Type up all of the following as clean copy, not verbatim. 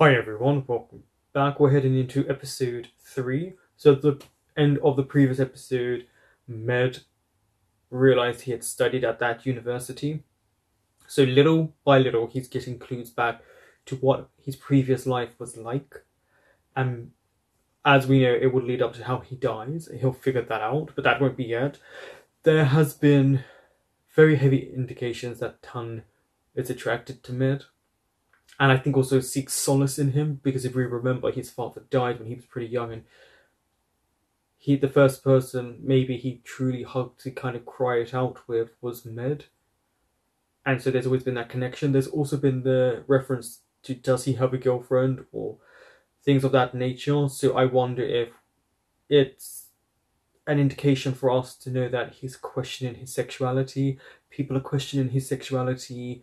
Hi everyone, welcome back. We're heading into episode 3. So at the end of the previous episode, Med realized he had studied at that university. So little by little, he's getting clues back to what his previous life was like. And as we know, it will lead up to how he dies. He'll figure that out, but that won't be yet. There has been very heavy indications that Tun is attracted to Med. And I think also seeks solace in him, because if we remember, his father died when he was pretty young, and the first person maybe he truly hugged to kind of cry it out with was Med. And so there's always been that connection. There's also been the reference to, does he have a girlfriend, or things of that nature. So I wonder if it's an indication for us to know that he's questioning his sexuality. People are questioning his sexuality.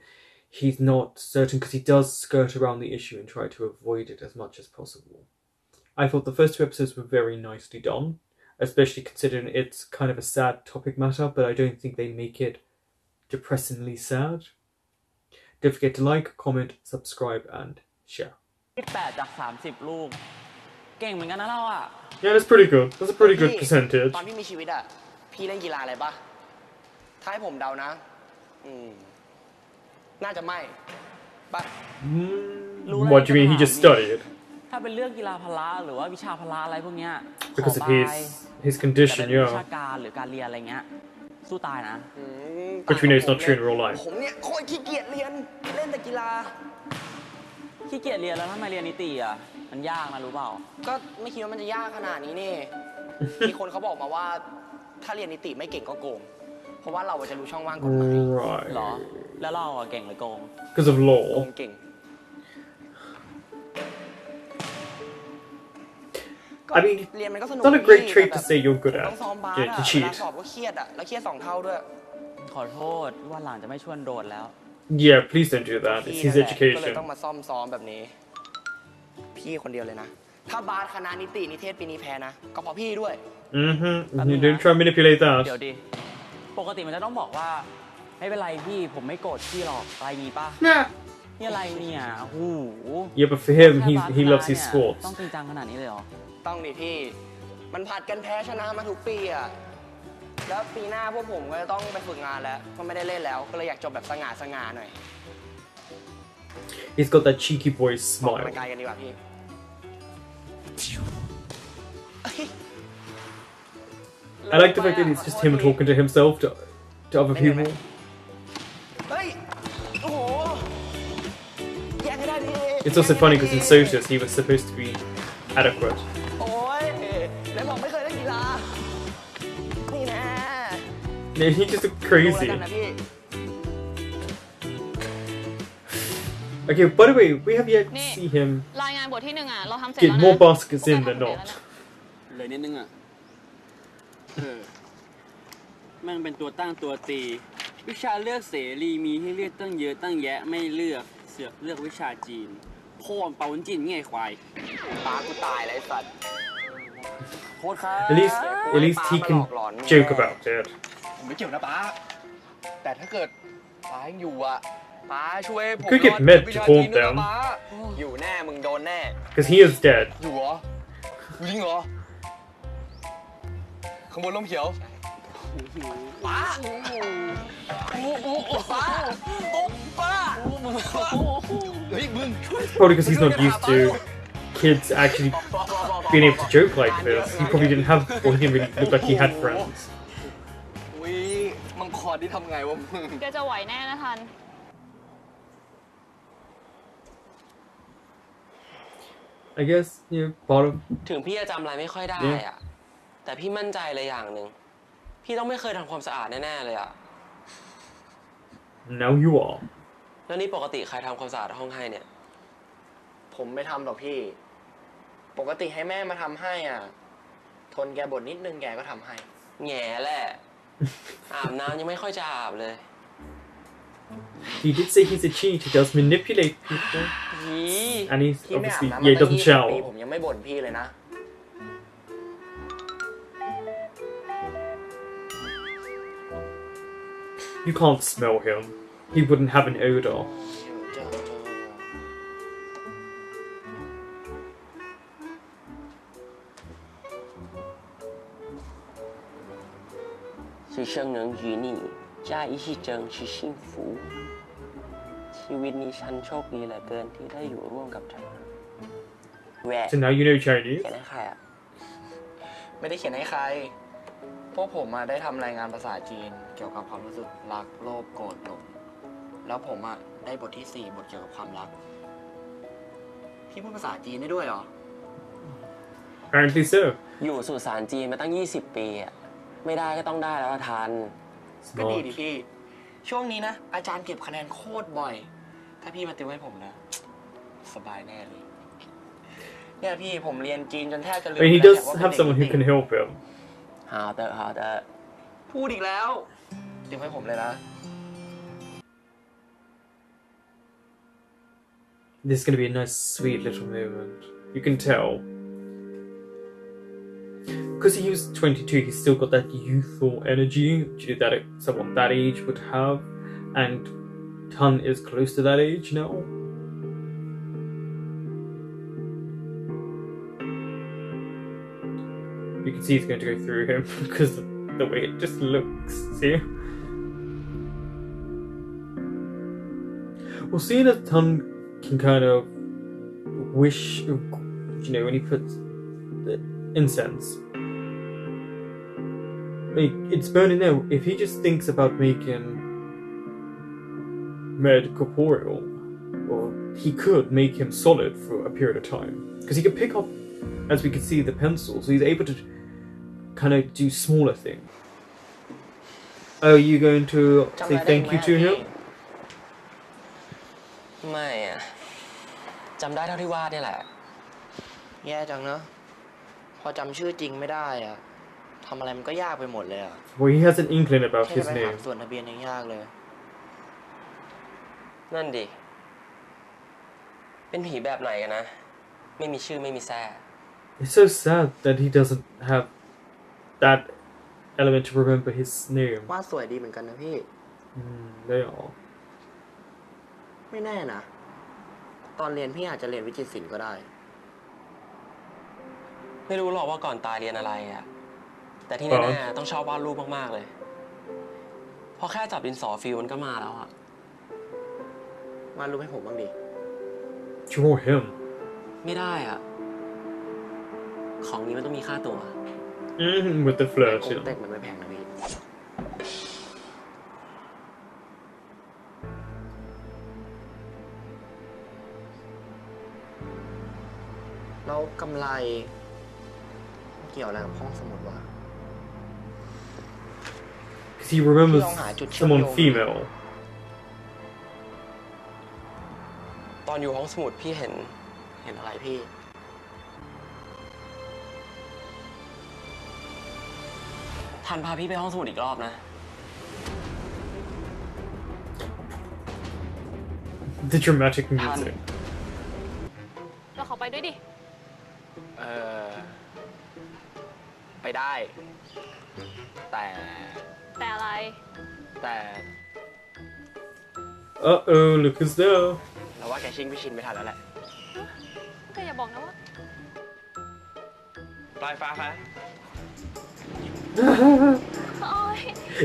He's not certain, because he does skirt around the issue and try to avoid it as much as possible. I thought the first 2 episodes were very nicely done, especially considering it's kind of a sad topic matter, but I don't think they make it depressingly sad. Don't forget to like, comment, subscribe, and share. 8 จาก 30 ลูกเก่งเหมือนกันนะเราอ่ะ Yeah, that's pretty good. That's a pretty good percentage. ตอนพี่มีชีวิตอ่ะพี่เล่นกีฬาอะไรปะถ้าให้ผมเดานะน่าจะไม่ปะ What do you mean he just studied? ถ้าเป็นเรื่องกีฬาพละหรือว่าวิชาพละอะไรพวกเนี้ย Because of his condition, แต่เป็นวิ yeah. ชาการหรือการเรียนอะไรเงี้ยสู้ตายนะ Which we know is not true in real life. ผมเนี่ยโคตรขี้เกียจเรียนเล่นแต่กีฬาขี้เกียจเรียนแล้วทำไมเรียนนิติอ่ะมันยากนะรู้เปล่าก็ไม่คิดว่ามันจะยากขนาดนี้นี่ มีคนเขาบอกมาว่าถ้าเรียนนิติไม่เก่งก็โกงเพราะว่าเราจะรู้ช่องว่างกฎหมายหรอแล้วเราเก่งหรือโกง Because of law. โกงเก่ง I mean, เรียนมันก็สนุก it's not a great trait to say you're good ต้ at. องซ้อมบาส To เว cheat. ลาสอบก็เครียดแล้วเครียด2 เท่าด้วยขอโทษวันหลังจะไม่ชวนโดดแล้ว Yeah, please don't do that. It's his ก็เลย education. ต้องมาซ้อมแบบนี้พี่คนเดียวเลยนะถ้าบาสคณะนิตินิเทศปีนี้แพ้นะก็เพราะพี่ด้วย You don't try to manipulate เดี๋ยว that. ดิปกติมันจะต้องบอกว่าไม่เป็นไรพี่ผมไม่โกรธพี่หรอกอะไรงี้ป่ะ Nah. นี่อะไรเนี่ยโอ้โห Yeah, but for him, he loves his sports. ต้องจริงจังขนาดนี้เลยเหรอต้องดิพี่มันผัดกันแพ้ชนะมาทุกปีอ่ะแล้วปีหน้าพวกผมก็จะต้องไปฝึกงานแล้วก็ไม่ได้เล่นแล้วก็เลยอยากจบแบบสง่าหน่อย He's got that cheeky boy ออก smile. กำลังกายกันดีกว่าพี่ I like the fact that it's just him talking to himself, to other people. เฮ้ยโอ้โหแย่งให้ได้ดิ It's also funny because in Sotus he was supposed to be adequate. โอ้ยไหนบอกไม่เคยเล่นกีฬานี่แน่ Yeah, he just looked ดู crazy. แล้วกันนะพี่ Okay, by the way, we have yet to see him รายงานบทที่ 1 อ่ะเราทำเสร็จ get แล้วนะ more baskets in than not. เลยนิดนึงอ่ะแม่งเป็นตัวตั้งตัวตีวิชาเลือกเสรีมีให้เลือกตั้งเยอะตั้งแยะไม่เลือกเสือกเลือกวิชาจีนพ่อเปาจีนไงควายป้ากูตายเลยสัตว์โคตรครับ At least he can joke about it. ผมไม่เกี่ยวนะป้าแต่ถ้าเกิดป้ายังอยู่อ่ะป้าช่วยผม Could get Med to calm down. อยู่แน่มึงโดนแน่ Because he is dead. อยู่เหรอจริงเหรอข้างบนร่มเขียวป้าป้าป้าเฮ้ยมึง Probably because he's not used to kids actually being able to joke like this. He probably didn't have, or he didn't really look like he had friends. อุ้ยมังคอที่ทำไงวะมึง แกจะไหวแน่นะทัน I guess, you know, part of ถึงพี่จะจำอะไรไม่ค่อยได้อ่ะแต่พี่มั่นใจเลยอย่างหนึ่งพี่ต้องไม่เคยทำความสะอาดแน่ๆเลยอ่ะ now you are. แล้วนี่ปกติใครทำความสะอาดห้องให้เนี่ยผมไม่ทำหรอกพี่ปกติให้แม่มาทำให้อ่ะทนแกบ่นนิดนึงแกก็ทำให้แง่แหละ อาบน้ำยังไม่ค่อยจะอาบเลย He did say he's a cheat. He does manipulate people. ฮี And he's พี่ไม่อาบ obviously, น้ำ yeah, มา he ตั้ง doesn't 20 ปี shower. ผมยังไม่บ่นพี่เลยนะ You can't smell him. He wouldn't have an odor. 是生能与你在一起真是幸福ชีวิตนี้ฉันโชคดีเหลือเกินที่ได้อยู่ร่วมกับเธอแหวะ So now you know Chinese. เขียนให้ใครอ่ะ ไม่ได้เขียนให้ใคร พวกผมได้ทำรายงานภาษาจีนเกี่ยวกับความรู้สึกรักโลภโกรธหลงแล้วผมได้บทที่ 4 บทเกี่ยวกับความรัก พี่พูดภาษาจีนได้ด้วยเหรอ Apparently so. อยู่สุสานจีนมาตั้ง20 ปีอ่ะไม่ได้ก็ต้องได้แล้วล่ะทัน ก็ดีดิพี่ ช่วงนี้นะ อาจารย์เก็บคะแนนโคตรบ่อย ถ้าพี่มาติวให้ผมนะ สบายแน่เลย เนี่ยพี่ผมเรียนจีนจนแทบจะลืม I mean, he แล้ว does ว่าเป็น have เด็ก someone who จริง can help him. หาเตอะ พูดอีกแล้วติวให้ผมเลยนะ This is going to be a nice, sweet little moment. You can tell. Because he was 22, he's still got that youthful energy that someone that age would have. And Tan is close to that age now. You can see he's going to go through him because of the way it just looks. See? Well, seeing as Tan can kind of wish, when he puts the incense, like, it's burning now. If he just thinks about making Med corporeal, or he could make him solid for a period of time, because he can pick up, as we can see, the pencil, so he's able to kind of do smaller things. Are you going to say thank you to him? ไม่อะจำได้เท่าที่วาดนี่แหละ แย่จังเนอะพอจำชื่อจริงไม่ได้อะทำอะไรมันก็ยากไปหมดเลยอะ Well, he has an inkling about แค่ his ไปหา name. ส่วนทะเบียนยังยากเลย นั่นดิเป็นผีแบบไหนกันนะไม่มีชื่อไม่มีแท้ It's so sad that he doesn't have that element to remember his name. วาดสวยดีเหมือนกันนะพี่ They are. ไม่แน่นะ ตอนเรียนพี่อาจจะเรียนวิจิตรศิลป์ก็ได้ ไม่รู้หรอกว่าก่อนตายเรียนอะไรอะแต่ที่แน่ๆต้องชอบวาดรูปมากๆเลยพอแค่จับดินสอฟิลมันก็มาแล้วอะ วาดรูปให้ผมบ้างดิ Draw him. ไม่ได้อะของนี้มันต้องมีค่าตัว With the flirt. คงเต็กมันไม่แพงนะพี่ แล้วกำไรเกี่ยวอะไรกับห้องสมุดวะ Because he remembers someone female. ตอนอยู่ห้องสมุดพี่เห็น เห็นอะไรพี่ ทันพาพี่ไปห้องสมุดอีกรอบนะ The dramatic music. เราขอไปด้วยดิ ไปได้ แต่ แต่อะไร แต่ Uh-oh, look who's there. เราว่าแกชิงพี่ชินไม่ทันแล้วแหละ ก็อย่าบอกนะว่า ปลายฟ้าคะ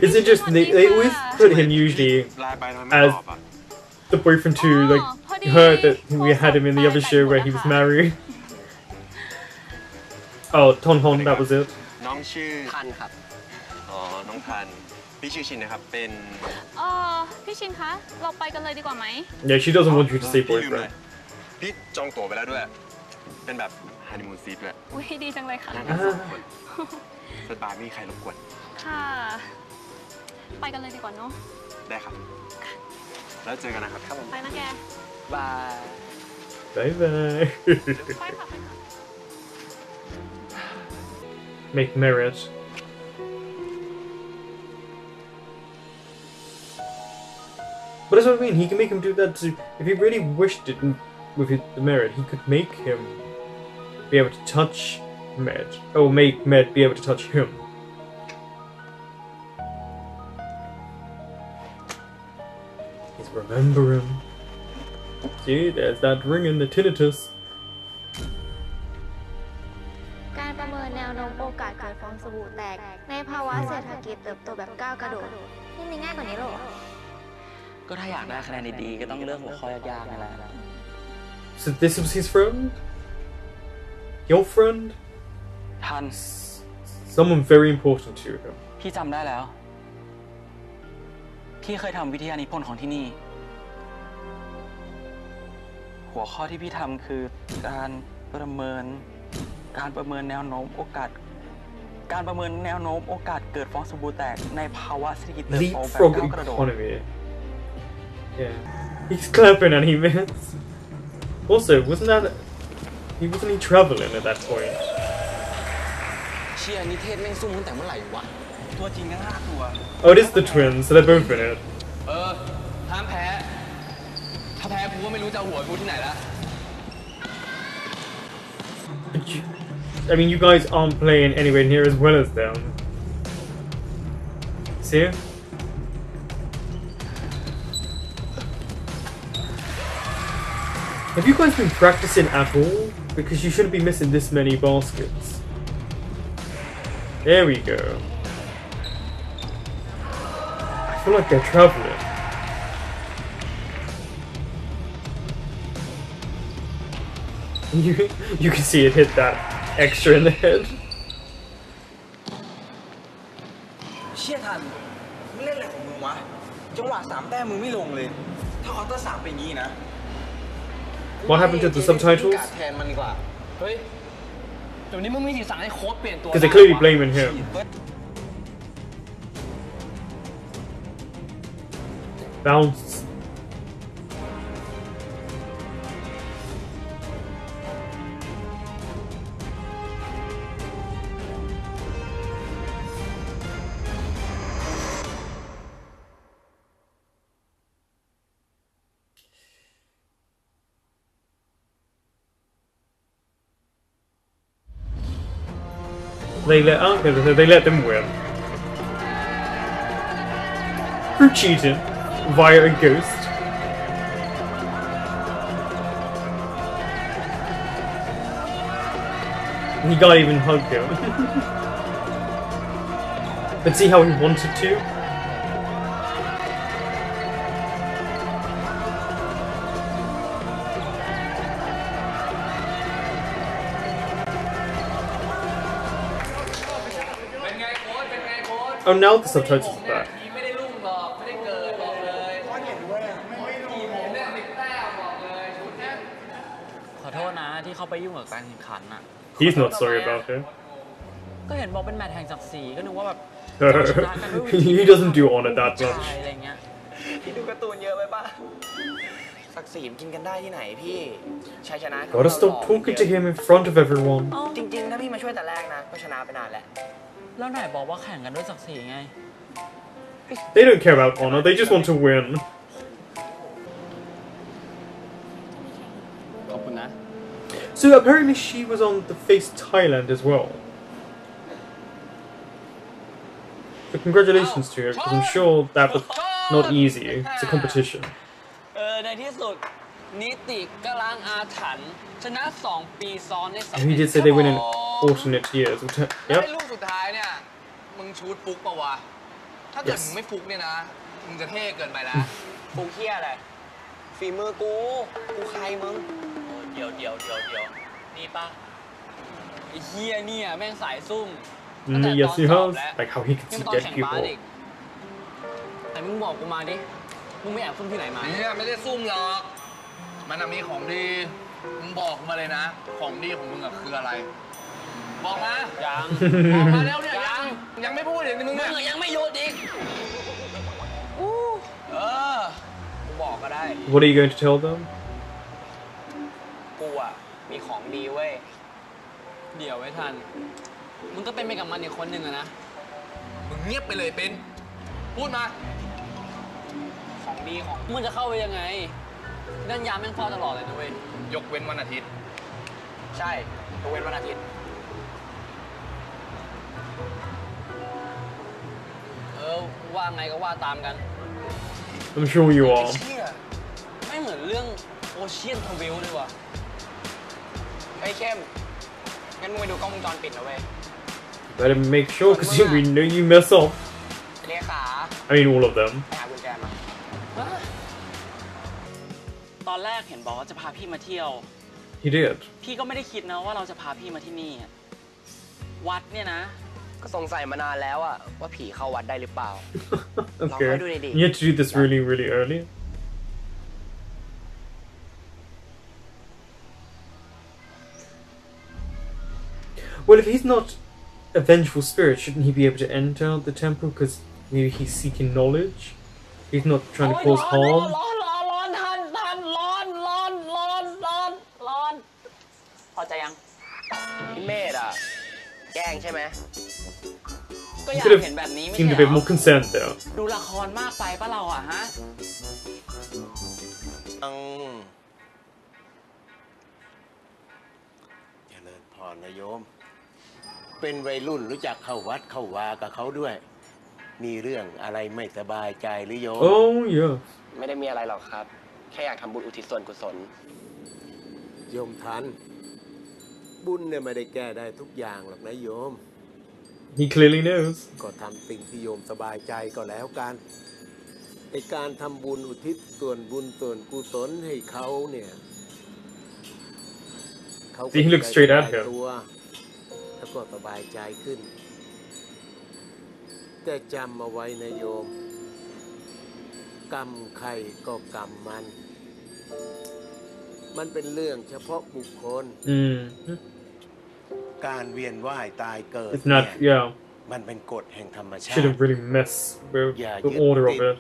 It's interesting, they always put him usually as the boyfriend to like her that we had him in the other show where he was married. Oh, Ton Hon, that was it. น้องชื่อ ทันครับ อ๋อ น้องทัน พี่ชื่อชินนะครับ เป็น พี่ชินคะ เราไปกันเลยดีกว่าไหม Yeah, she doesn't want you to say พี่ลืมเลย boyfriend. พี่จองตั๋วไปแล้วด้วย เป็นแบบฮันนีมูนซีทด้วย อุ้ยดีจังเลยค่ะ นั่งกันสองคนสบายไม่มีใครรบกวน ค่ะ ไปกันเลยดีกว่าเนาะ ได้ครับ แล้วเจอกันนะครับ ไปนะแก บาย Bye bye. ไปค่ะไปค่ะ Make merit. But that's what I mean, he can make him do that too. If he really wished it with the merit, he could make him be able to touch Med. Or make Med be able to touch him. He's remembering. See, there's that ring in the tinnitus. การประเมินแนวโน้มโปร อกาสเกิดฟองสบู่แตกในภาวะเศรษฐกิจเติบโตแบบก้าวกระโดดนี่มีง่ายกว่านี้หรอ ก็ถ้าอยากได้คะแนนดีๆก็ต้องเลือกหัวข้อยากๆนี่แหละ So this was his friend? Your friend? ทัน Someone very important to him. พี่จำได้แล้ว พี่เคยทำวิทยานิพนธ์ของที่นี่ หัวข้อที่พี่ทำคือการประเมินแนวโน้มโอกาสเกิดฟองสบู่แตกในภาวะเศรษฐกิจเติบโตแบบ Leapfrog ก้าวกระโดด economy. Yeah. He's clapping and he missed. Also, wasn't he traveling at that point? เชียร์นิเทศแม่งซุ่มตั้งแต่เมื่อไหร่วะ ตัวจริงกัน5 ตัว Oh, it is the twins, so they're both in it. ห้ามแพ้ ถ้าแพ้กูก็ไม่รู้จะเอาหัวกูที่ไหนละ I mean, you guys aren't playing anywhere near as well as them. See? Have you guys been practicing at all? Because you shouldn't be missing this many baskets. There we go. I feel like they're traveling. You can see it hit that extra in the head. เชี่ยทันมึงเล่นอะไรของมึงวะ จังหวะ3 แต้มมึงไม่ลงเลย ถ้าคอร์เตอร์ 3 เป็นอย่างนี้นะ What happened to the subtitles? แทนมันดีกว่า เฮ้ยเดี๋ยวนี้มึงมีสิทธิ์สั่งให้โค้ชเปลี่ยนตัว Because they're clearly blaming him. Bounce. They let them win. Through cheating via a ghost. He can't even hug him. But see how he wanted to? Oh, now the subtitles are back. ไม่ได้ลุ่งหรอกไม่ได้เกิดบอกเลยทีมผมเนี่ย10 แต้มบอกเลยชุดเนี้ย ขอโทษนะที่เขาไปยุ่งกับการแข่งขันน่ะ He's not sorry about it. ก็เห็นบอกเป็นแมตช์แห่งศักดิ์ศรีก็นึกว่าแบบ He doesn't do honor that ชาย much. อะไรเงี้ย พี่ดูการ์ตูนเยอะไปป่ะศักดิ์ศรีกินกันได้ที่ไหนพี่ชัยชนะ Gotta stop talking to him in front of everyone. จริงๆถ้าพี่มาช่วยแต่แรกนะก็ชนะไปนานแล้ว แล้วไหนบอกว่าแข่งกันด้วยศักดิ์ศรีไง They don't care about honor, they just want to win. ขอบคุณนะ So apparently she was on the Face Thailand as well. So congratulations to her, because I'm sure that was not easy. It's a competition. ในที่สุดนิติก็ล้างอาถรรพ์ชนะ2 ปีซ้อนได้สำ And เร็ he จ did say they win in alternate years. ไอ้ Yep. ลูกสุดท้ายเนี่ยมึงชูดฟุกปะวะถ้าเกิดมึงไม่ฟุกเนี่ยนะมึงจะเท่เกินไปแล้วฟุกเฮียอะไรฝีมือกูใครมึง เดี๋ยวนี่ป่ะไอ้เฮียเนี่ยแม่งสายซุ่ม Yes, he has. Like how he can ยัง see ตอน dead แข่งบาส people. อีกแต่มึงบอกกูมาดิมึงไม่แอบซุ่มที่ไหนมา เนี่ยไม่ได้ซุ่มหรอกมันมีของดีมึงบอกมาเลยนะ ของดีของมึงอะคืออะไร บอกมา ยัง บอกมาแล้วเนี่ยยังไม่พูดเลยมึง มึ เนี่ย งยังไม่หยุดอีก กูบอกก็ได้ What are you going to tell them? กูอะมีของดีเว้ย เดี๋ยวไว้ทันมึงก็เป็นไปกับมันอีกคนหนึ่งอะนะ มึงเงียบไปเลยเป็นพูดมา ของดีของ มึงจะเข้าไปยังไงนั่นยามแม่งเฝ้าตลอดเลยนะเว้ย ยกเว้นวันอาทิตย์ ใช่ยกเว้นวันอาทิตย์ ว่าไงก็ว่าตามกัน I'm sure you are. เชี่ย ไม่เหมือนเรื่องโอเชียนทวิลเลยว่ะ ไอ้เข้มงั้นมึงไปดูกล้องวงจรปิดนะเว้ย Better make sure, because we know you mess up. เรียกขา I mean, all of them. ไปหากุญแจมา ตอนแรกเห็นบอกว่าจะพาพี่มาเที่ยว He did. พี่ก็ไม่ได้คิดนะว่าเราจะพาพี่มาที่นี่ วัดเนี่ยนะ ก็สงสัยมานานแล้วอะว่าผีเข้าวัดได้หรือเปล่า Okay. do it. You had to do this really, really early. Well, if he's not a vengeful spirit, shouldn't he be able to enter the temple? Because maybe he's seeking knowledge. He's not trying to cause harm. ร้อนทันร้อนพอใจยัง พี่เมธอะแกล้งใช่ไหม ก็อยาก Could เห็นแบบนี้ have ไม่ seemed ใช่ a เหร bit อ more concerned there. ดูละครมากไปปะเราอะฮะ เจริญพรนะโยม เป็นวัยรุ่นรู้จักเข้าวัดเข้าวากับเขาด้วย มีเรื่องอะไรไม่สบายใจหรือโยม Oh, yeah. ไม่ได้มีอะไรหรอกครับ แค่อยากทำบุญอุทิศส่วนกุศล โยมทัน บุญเนี่ยไม่ได้แก้ได้ทุกอย่างหรอกนะโยม He clearly knows. ก็ทำสิ่งที่โยมสบายใจก็แล้วกันในการทำบุญอุทิศส่วนบุญส่วนกุศลให้เขาเนี่ยเขาก็ See, he looks straight at him. ตัวแล้วก็สบายใจขึ้น แต่จำเอาไว้นะโยม กรรมใครก็กรรมมัน มันเป็นเรื่องเฉพาะบุคคล Mm. การเวียนว่ายตายเกิด It's not, เนี่ย yeah. มันเป็นกฎแห่งธรรมชาติ Shouldn't really mess with Yeah, the you order of did. it.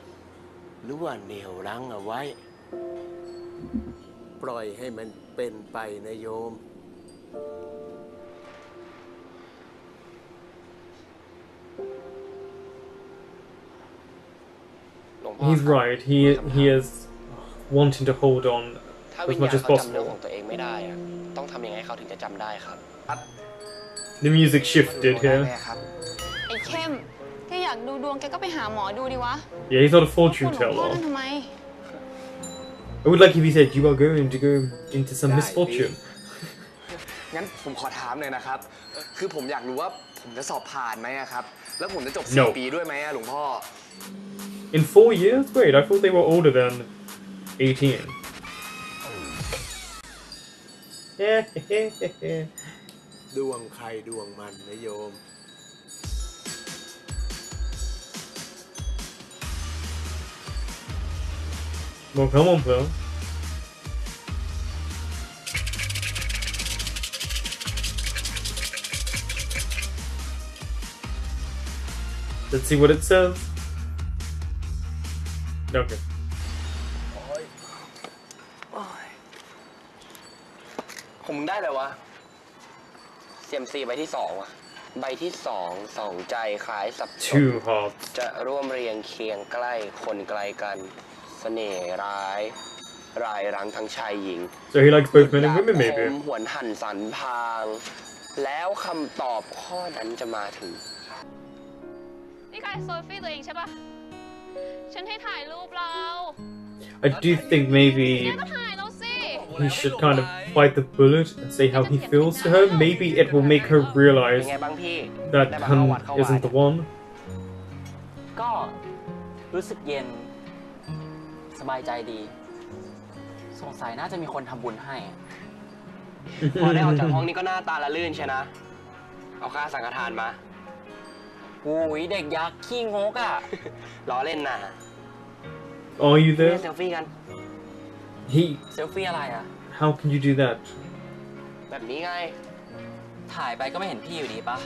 หรือว่าเหนี่ยวรั้งเอาไว้ ปล่อยให้มันเป็นไปนะโยม หลวงพ่อ He's ครับ right. He is wanting to hold on ถ้าวิ as ญญา much ณ as เขาจำเรื่องขอ possible. งตัวเองไม่ได้อะต้องทำยังไงเขาถึงจะจำได้ครับ The music shifted ได้ here. ไหมครับ ไอ้เข้มแกอยากดูดวงแกก็ไปหาหมอดูดิวะ Yeah, he's not a พูด fortune หลวงพ่อ teller. นั่นทำไม I would like if he said you are going to go into some Right, misfortune. งั้นผมขอถามหน่อยนะครับ คือผมอยากรู้ว่าผมจะสอบผ่านไหมอะครับ แล้วผมจะจบ No. 4 ปีด้วยไหมอะหลวงพ่อ In 4 years? Wait, I thought they were older than 18. ดวงใครดวงมันนะโยม Well, come on, Phil. Let's see what it says. Okay. ผมได้เลยวะ CMC ใบที่2อะใบที่2 2ใจคล้ายสับสน Two hearts. จะร่วมเรียงเคียงใกล้คนไกลกันเสน่ห์ร้ายรายรังทั้งชายหญิง So he likes both men and ดาบ women, ค maybe. มหวนหั่นสันพาง แล้วคำตอบข้อนั้นจะมาถึง นี่กายโซฟี่ตัวเองใช่ปะฉันให้ถ่ายรูปเรา I do think maybe เนี่ยก็ถ่ายเราสิ he should kind of bite the bullet and say how he feels to her. Maybe it will make her เป็น realize ไงบ้างพี่ that ได้มาเข้า Kun วัดเข้าวา isn't the one. ก็รู้สึกเย็น สบายใจดี สงสัยน่าจะมีคนทำบุญให้ พอได้ออกจากห้องนี้ก็หน้าตาละลื่นใช่นะ เอาค่าสังฆทานมา อุ้ยเด็กยักษ์ขี้งกอ่ะ ล้อเล่นนะ Are you เล่น there? เซลฟี่กัน He. เซลฟี่อะไรอ่ะ How can you do that? แบบนี้ไง ถ่ายไปก็ไม่เห็นพี่อยู่ดีปะ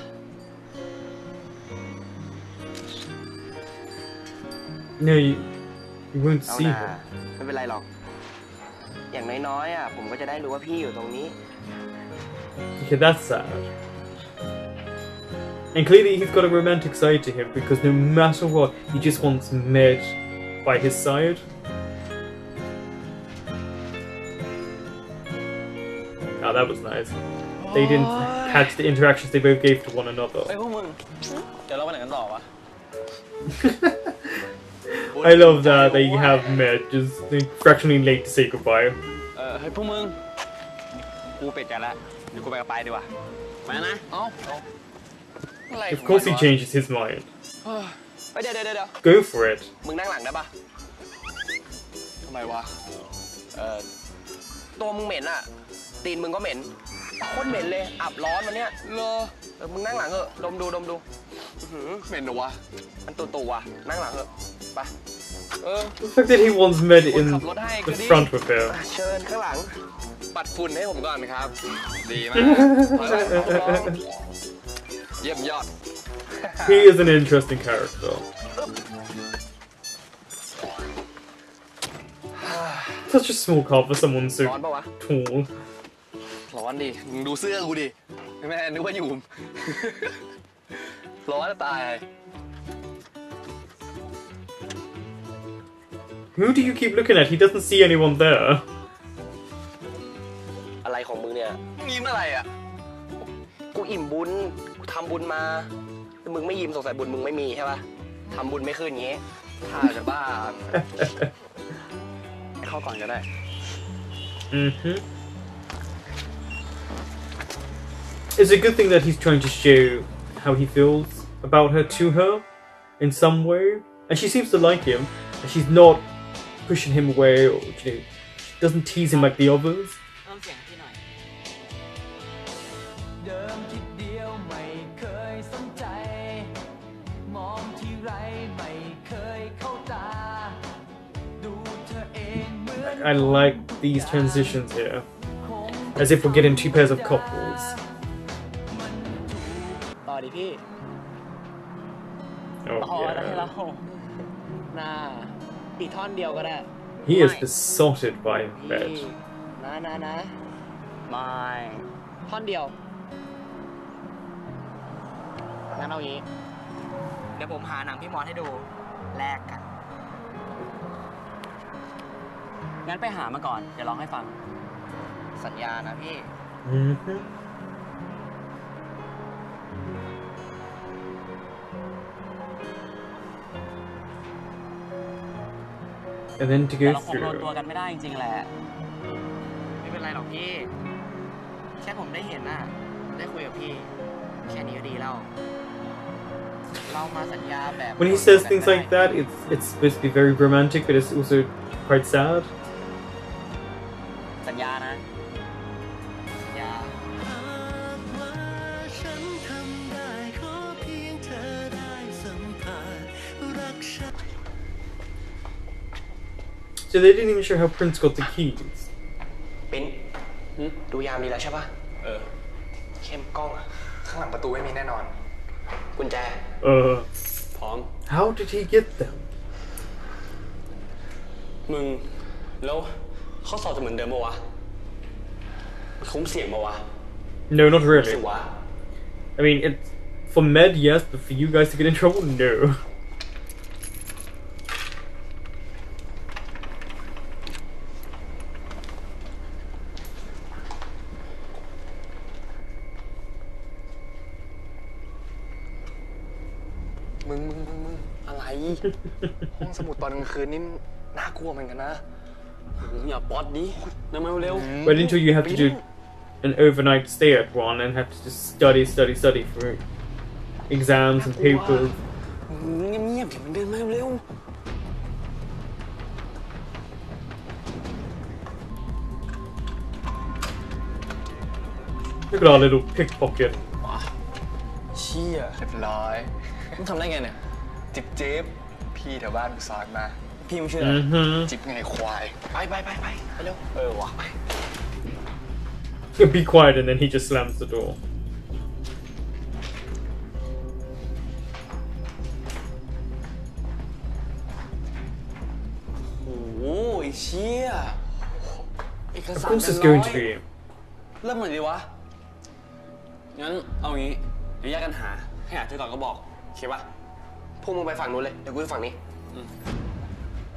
No, you won't เอา see นะ her. ไม่เป็นไรหรอก อย่างน้อยๆอ่ะผมก็จะได้รู้ว่าพี่อยู่ตรงนี้ Okay, that's sad. And clearly he's got a romantic side to him because no matter what, he just wants Med by his side. Oh, that was nice. They didn't catch the interactions they both gave to one another. เฮ้ยพวกมึง เดี๋ยวเราไปไหนกันต่อวะ I love that they have Med just fractionally late to say goodbye. เฮ้ยพวกมึง กูเป็ดใจแล้วเดี๋ยวกูไปกับไปดีกว่า ไปนะ เอ้า อะไร Of course he changes his mind. เดี๋ยว Go for it. มึงนั่งหลังได้ปะ ทำไมวะ ตัวมึงเหม็นอ่ะ ตีนมึงก็เหม็นโคตรเหม็นเลย อับร้อนวันเนี้ย เลอ มึงนั่งหลังเถอะดมดู เหม็นเหรอวะ มันตู่ๆว่ะ นั่งหลังเถอะไป The fact that he wants Med คน in ขับรถให้ก็ the ดี front with him. เชิญข้างหลัง ปัดฝุ่นให้ผมก่อนครับ ดีมากเยี่ยมยอด He is an interesting character. Such a small car for someone so ร้อนปะวะ tall. ร้อนดิมึงดูเสื้อกูดิแม่นึกว่าอยู่ ร้อนจะตาย Who do you keep looking at? He doesn't see anyone there. อะไรของมึงเนี่ย ยิ้มอะไรอ่ะ กูอิ่มบุญ กูทำบุญมาแต่มึงไม่ยิ้มสงสัยบุญมึงไม่มีใช่ปะทำบุญไม่ขึ้นอย่างงี้ถ้าจะบ้า เข้าก่อนก็ได้ It's a good thing that he's trying to show how he feels about her to her in some way. And she seems to like him. And she's not pushing him away or, doesn't tease him like the others. เพิ่มเสียงพี่หน่อย เดิมคิดเดียวไม่เคยสนใจ มองที่ไรไม่เคยเข้าตา ดูเธอเองเหมือน I like these transitions here. As if we're getting two pairs of couples. ต่อดิพี่ Oh, ต่ออะไร yeah. เรา น่าอีกท่อนเดียวก็ได้ He is besotted by พี่ Med. นะ ไม่ ท่อนเดียว งั้นเอางี้ เดี๋ยวผมหาหนังพี่มอสให้ดู แลกกัน งั้นไปหามาก่อน เดี๋ยวร้องให้ฟัง สัญญานะพี่ And then to แต่ go เราคงโดน through. ตัวกันไม่ได้จริงๆแหละ ไม่เป็นไรหรอกพี่ แค่ผมได้เห็นน่ะ ได้คุยกับพี่ แค่นี้ก็ดีแล้ว เรามาสัญญาแบบ When he says things like that, it's supposed to be very romantic, but it's also quite sad. สัญญานะ สัญญา So they didn't even show how Prince got the keys. ปิ้นดูยามดีแล้วใช่ปะ เข้มกล้องอะข้างหลังประตูไม่มีแน่นอน กุญแจ พร้อม How did he get them? มึง แล้วข้อสอบจะเหมือนเดิมปะวะ คุ้มเสียงปะวะ No, not รู้สึ really. กวะ I mean, for Med, yes, but for you guys to get in trouble, no. มึง อะไร ห้องสมุดตอนกลางคืนนี่น่ากลัวเหมือนกันนะ อย่าป๊อดดิน้ำมันเร็ว Wait until you have to do an overnight stay at one and have to just study for exams and papers. เงียบๆเดี๋ยวมันเดินมาเร็ว Look at our little pickpocket. เชี่ยเรียบร้อยมึงทำได้ไงเนี่ย จิบพี่แถวบ้านกูสอนมา พี่ไม่เชื่อ จิบไงควาย ไปเร็ว ว่ะ Be quiet, and then he just slams the door. โอ้โหไอ้เชี่ยเอก Of สาร course, เป็น it's ร้อ going ย to be. เริ่มเหมือนดีวะ งั้นเอางี้ เดี๋ยวแยกกันหา ให้หาเจอก่อนก็บอกโอเคปะ พวกมึงไปฝั่งนู้นเลย เดี๋ยวกูไปฝั่งนี้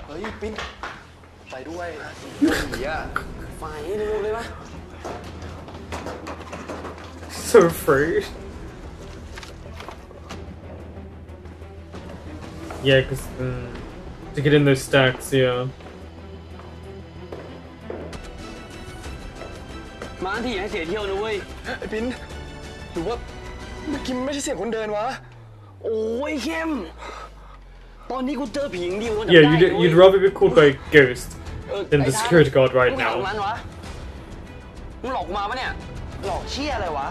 เฮ้ย ปิ้น ไปด้วยผีอ่ะไฟเร็วๆเลยปะ So afraid. Yeah, because to get in those stacks, yeah. มาที่อย่าให้เสียเที่ยวนะเว้ย ไอ้ปิ้นหรือว่า เมื่อกี้มันไม่ใช่เสียงคนเดินวะ โอ้ยเข้มตอนนี้กูเจอผีอย่างเดียว Yeah, you'd rather be called by a ghost than the security guard right มึงหาตรงนั้น now. วะมึงหลอกกูมาปะเนี่ย หลอกเชี่ยอะไรวะ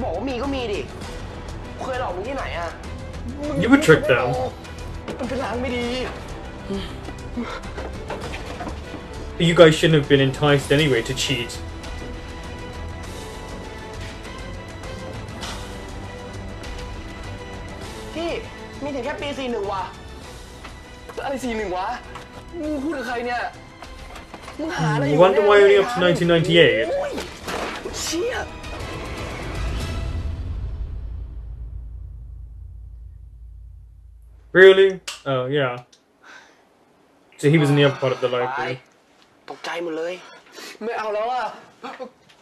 บอกว่ามีก็มีดิเคยหลอกมึงที่ไหนอะ You would trick them. มันเป็นลางไม่ดี You guys shouldn't have been enticed anyway to cheat. พี่มีถึงแค่ปี41ว่ะ อะไร41วะ มึงพูดกับใครเนี่ย มึงหาอะไรอยู่ Wonder why only up to 1998? โอ้ยเชี่ย Really? Oh, yeah. So he was in the upper part of the library. ตกใจหมดเลย ไม่เอาแล้วอ่ะ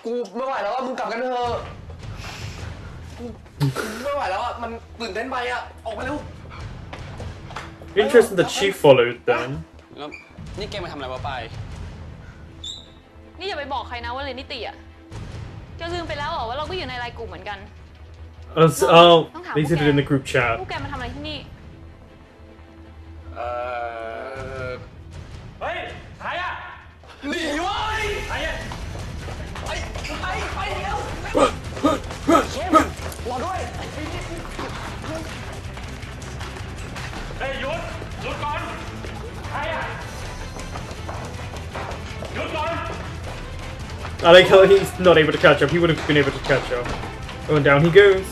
กูไม่ไหวแล้วอ่ะ มึงกลับกันเถอะกูไม่ไหวแล้วอ่ะ มันตื่นเต้นไปอ่ะ ออกมาเร็ว Interesting that she followed them. แล้วนี่แกมาทำอะไรวะไป นี่อย่าไปบอกใครนะว่าเรียนนิติอะแกลืมไปแล้วเหรอว่าเราก็อยู่ในไลน์กลุ่มเหมือนกัน Oh, they did it in the group พ chat. วกแกมาทำอะไรที่นี่ เฮ้ยใครอะ หนีเว้ย ใครอะ ไปเดี๋ยวเข้มรอด้วย เฮ้ยหยุดก่อนใครอะหยุดก่อน I like how he's not able to catch up. He would have been able to catch up. Oh, and down he goes.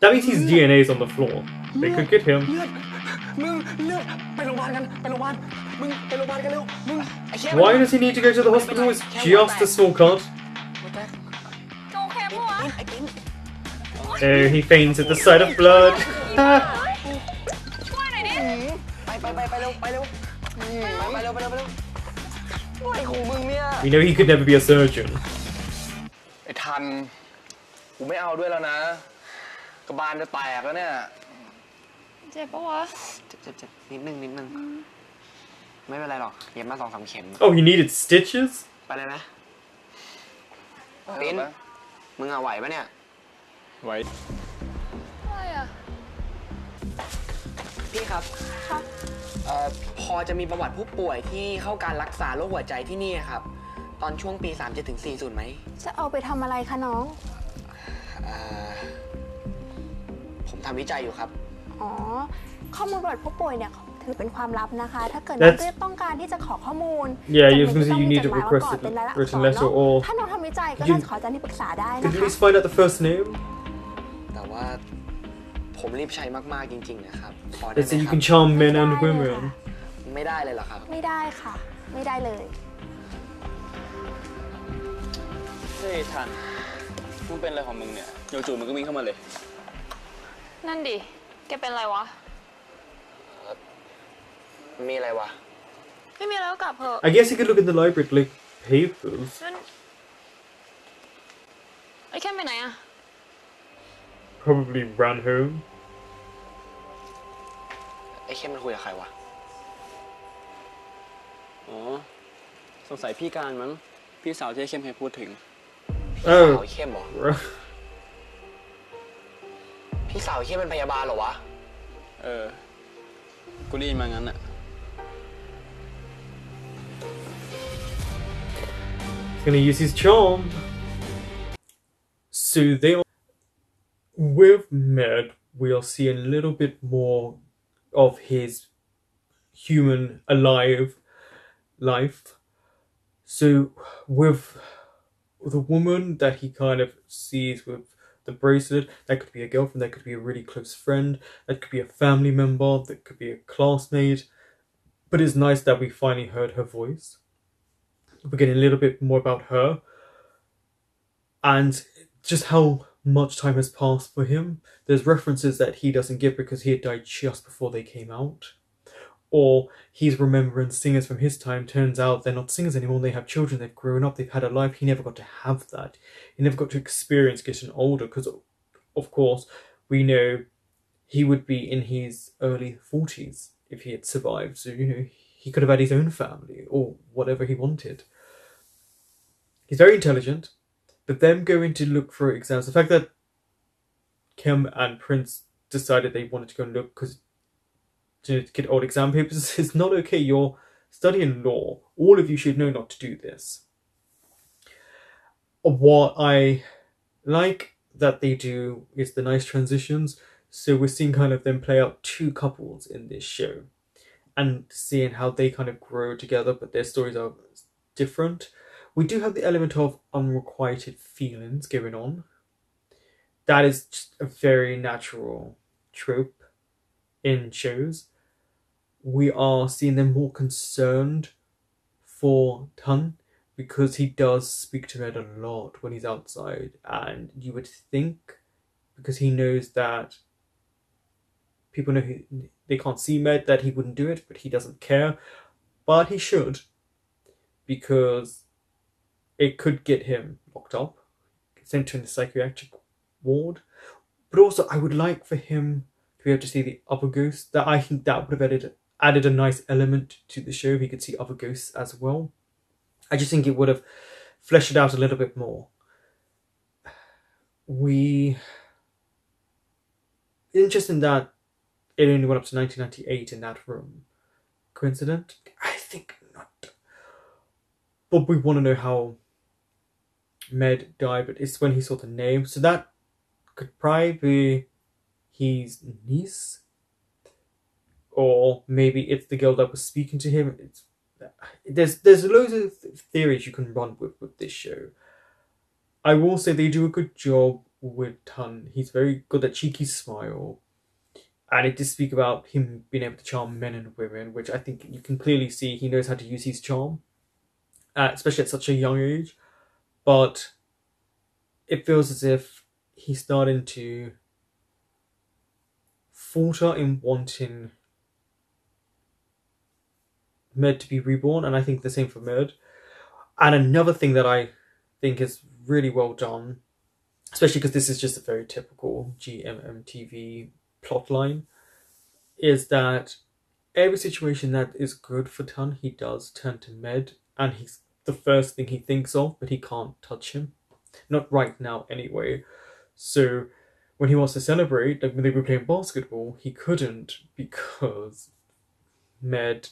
That means his DNA's on the floor. They could get him. มึงเลือดไปโรงพยาบาลกัน ไปโรงพยาบาล มึงไปโรงพยาบาลกันเร็ว มึงไอ้เข้ม Why does he need to go to the hospital? It's just a small cut. โอเคปะวะ Oh, he faints at the sight of blood. ช่วยหน่อยดิ ไปเร็วไปเร็วไปเร็วอะไรของมึงเนี่ย We know he could never be a surgeon. ไอ้ทัน กูไม่เอาด้วยแล้วนะ กระบาลจะแตกแล้วเนี่ย เจ็บปะวะ เจ็บนิดนึงไม่เป็นไรหรอกเย็บมา2-3 เข็ม Oh, he needed stitches? ไปเลยนะปิ้นมึงเอาไหวปะเนี่ย ไว้ อะไรอะ พี่ครับพอจะมีประวัติผู้ป่วยที่เข้าการรักษาโรคหัวใจที่นี่ครับ ตอนช่วงปี37-40ไหม จะเอาไปทำอะไรคะน้อง ผมทำวิจัยอยู่ครับ อ๋อ ข้อมูลประวัติผู้ป่วยเนี่ยถือเป็นความลับนะคะ ถ้าเกิดน้ That's- องต้องการที่จะขอข้อมูล Yeah, จำ you เป็น was gonna say ต้อง you มี need จ to ดหมายมา request ก่อน a เป็นลายลักษณ์ written เนาะ letter or ถ้าน้องทำวิจัยก็ You- น่าจะขออาจารย์ที่ปรึกษาได้ could นะ you at คะ least find out the first name? แต่ว่าผมรีบใช้มากๆจริงๆนะครับขอได้ Let's ไห say ม you ครั can บ charm men ไม่ and ได้เลย women. ค่ะ ไม่ได้เลยเหรอครับ ไม่ได้ค่ะ ไม่ได้เลย เฮ้ยทัน มึงเป็นอะไรของมึงเนี่ยจู่ๆมึงก็วิ่งเข้ามาเลย นั่นดิ แกเป็นอะไรวะ มีอะไรวะ ไม่มีแล้วกลับเถอะ I guess he could look in the library to like papers. นั่นไอ้แค่ไปไหนอะ Probably ran home. ไอ้เข้มมันคุยกับใครวะ อ๋อ สงสัยพี่การมั้ง พี่สาวที่เข้มเคยพูดถึง สาว Oh. ไอ้เข้มเหรอ พี่สาวไอ้เข้มเป็นพยาบาลเหรอวะ เออ กูได้ยินมางั้นอะ He's gonna use his charm. So they are... With Med, we'll see a little bit more of his human alive life. So with the woman that he kind of sees with the bracelet, that could be a girlfriend, that could be a really close friend, that could be a family member, that could be a classmate. But it's nice that we finally heard her voice. We're getting a little bit more about her and just how much time has passed for him. There's references that he doesn't get because he had died just before they came out, or he's remembering singers from his time. Turns out they're not singers anymore, they have children, they've grown up, they've had a life. He never got to have that. He never got to experience getting older because, of course, we know he would be in his early 40s if he had survived. So, you know, he could have had his own family or whatever he wanted. he's very intelligent, but them going to look for exams, the fact that Kim and Prince decided they wanted to go and look because to get old exam papers is not okay. You're studying law. All of you should know not to do this. What I like that they do is the nice transitions. So we're seeing kind of them play out two couples in this show and seeing how they kind of grow together, but their stories are different. We do have the element of unrequited feelings going on. That is just a very natural trope in shows. We are seeing them more concerned for Tun because he does speak to Ed a lot when he's outside, and you would think, because he knows that people know they can't see Med, that he wouldn't do it, but he doesn't care. But he should, because it could get him locked up, sent to a psychiatric ward. But also, I would like for him to be able to see the other ghosts. That I think that would have added a nice element to the show if he could see other ghosts as well. I just think it would have fleshed it out a little bit more. Interesting that it only went up to 1998 in that room. Coincident? I think not. But we want to know how Med died, but it's when he saw the name. So that could probably be his niece. Or maybe it's the girl that was speaking to him. There's loads of theories you can run with this show. I will say they do a good job with Tun. He's very good at cheeky smile. And it did speak about him being able to charm men and women, which I think you can clearly see he knows how to use his charm. Especially at such a young age. But it feels as if he's starting to falter in wanting Med to be reborn, and I think the same for Med. And another thing that I think is really well done, especially because this is just a very typical GMMTV plotline, is that every situation that is good for Tun, he does turn to Med, and he's the first thing he thinks of, but he can't touch him. Not right now, anyway. So when he wants to celebrate, like when they were playing basketball, he couldn't because Med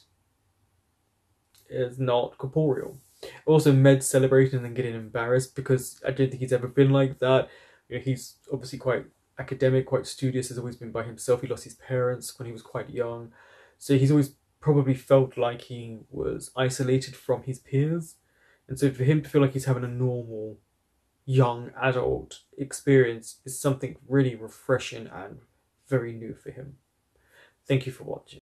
is not corporeal. Also, Med celebrating and getting embarrassed because I don't think he's ever been like that. You know, he's obviously quite academic, quite studious, has always been by himself. He lost his parents when he was quite young. So he's always probably felt like he was isolated from his peers. And so for him to feel like he's having a normal young adult experience is something really refreshing and very new for him. Thank you for watching.